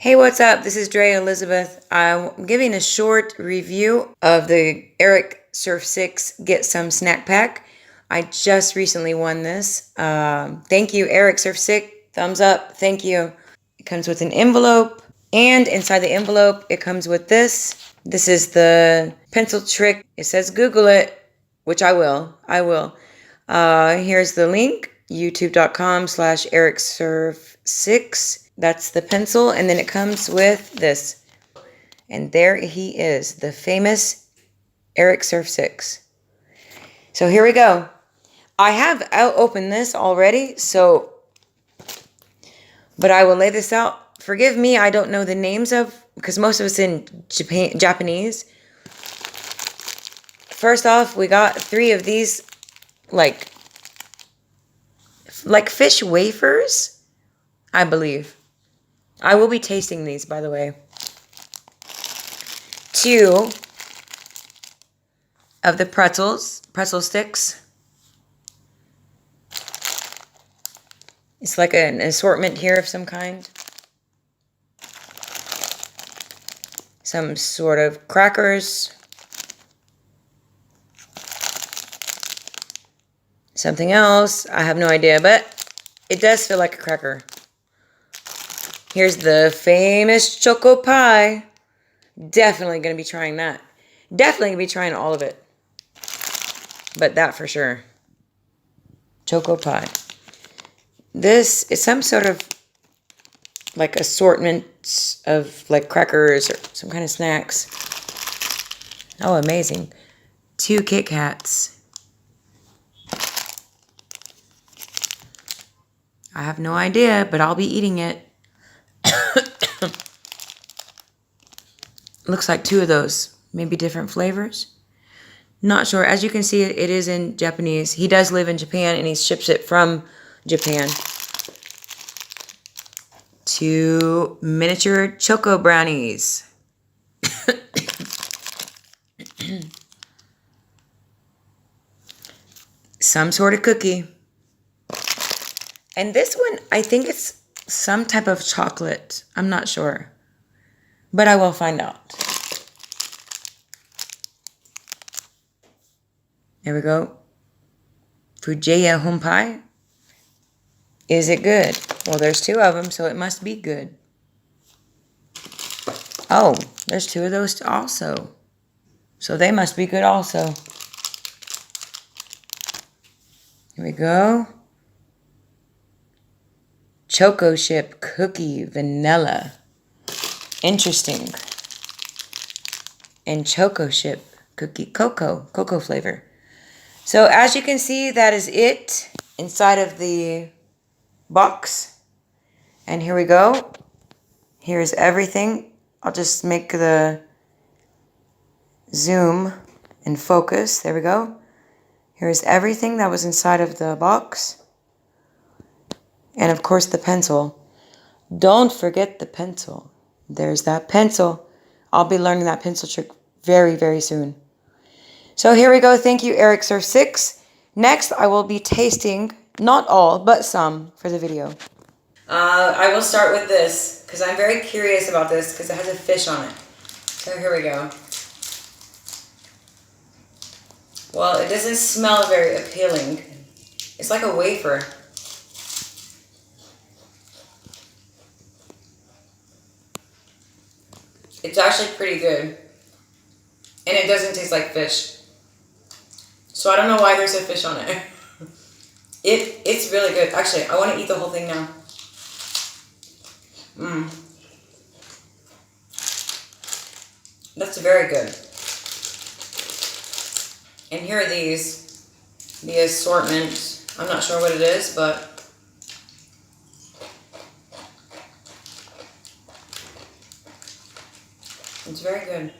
Hey, what's up? This is Dreya Elizabeth. I'm giving a short review of the Eric Surf 6 Get Some Snack Pack. I just recently won this. Thank you, Eric Surf 6. Thumbs up. Thank you. It comes with an envelope, and inside the envelope, it comes with this. This is the pencil trick. It says Google it, which I will. Here's the link, youtube.com/ericsurf6. That's the pencil, and then it comes with this. And there he is, the famous Eric Surf 6. So here we go. I have opened this already, but I will lay this out. Forgive me, I don't know the names because most of it's in Japanese. First off, we got 3 of these, like fish wafers, I believe. I will be tasting these, by the way. 2 of the pretzel sticks. It's like an assortment here of some kind. Some sort of crackers. Something else. I have no idea, but it does feel like a cracker. Here's the famous choco pie. Definitely going to be trying that. Definitely going to be trying all of it. But that for sure. Choco pie. This is some sort of like assortment of like crackers or some kind of snacks. Oh, amazing. 2 Kit Kats. I have no idea, but I'll be eating it. Looks like 2 of those. Maybe different flavors. Not sure. As you can see, it is in Japanese. He does live in Japan, and he ships it from Japan. 2 miniature choco brownies. Some sort of cookie. And this one, I think it's some type of chocolate. I'm not sure. But I will find out. There we go. Fujiya Honpai. Is it good? Well, there's 2 of them, so it must be good. Oh, there's 2 of those also. So they must be good also. Here we go. Choco chip cookie vanilla. Interesting. And choco chip cookie cocoa flavor. So as you can see, that is it inside of the box. And here we go. Here's everything. I'll just make the zoom and focus. There we go. Here's everything that was inside of the box. And of course the pencil. Don't forget the pencil. There's that pencil. I'll be learning that pencil trick very, very soon. So here we go. Thank you, Eric Surf 6. Next, I will be tasting, not all, but some for the video. I will start with this, because I'm very curious about this, because it has a fish on it. So here we go. Well, it doesn't smell very appealing. It's like a wafer. It's actually pretty good. And it doesn't taste like fish. So I don't know why there's a fish on it. It's really good. Actually, I want to eat the whole thing now. That's very good. And here are these. The assortment. I'm not sure what it is, but it's very good.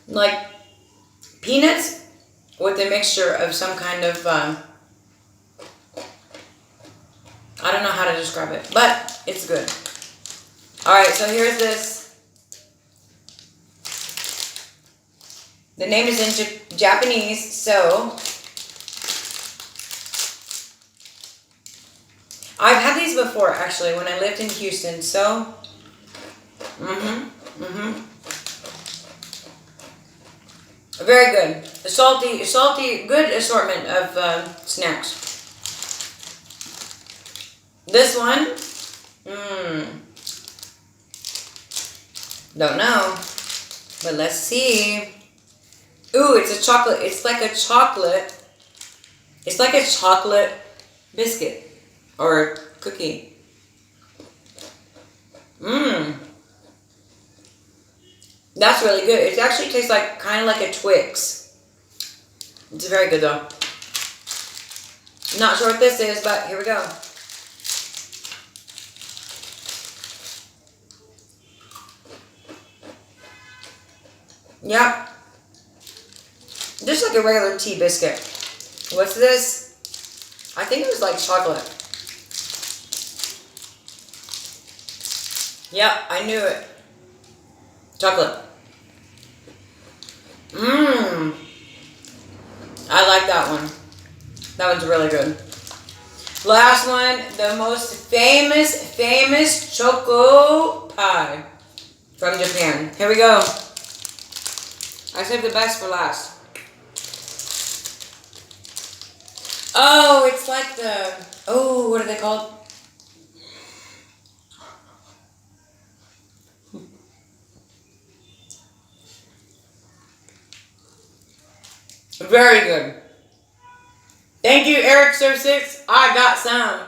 Like peanuts with a mixture of some kind of, I don't know how to describe it, but it's good. Alright, so here's this. The name is in Japanese, so I've had these before, actually, when I lived in Houston, so. Very good. A salty, good assortment of snacks. This one, don't know, but let's see. Ooh, it's a chocolate. It's like a chocolate. It's like a chocolate biscuit or cookie. That's really good. It actually tastes like kind of like a Twix. It's very good though. Not sure what this is, but here we go. Yep. Just like a regular tea biscuit. What's this? I think it was like chocolate. Yep, I knew it. Chocolate. I like that one. That one's really good. Last one, the most famous choco pie from Japan. Here we go. I saved the best for last. Oh, it's like what are they called? Very good. Thank you, Eric Sir 6. I got some.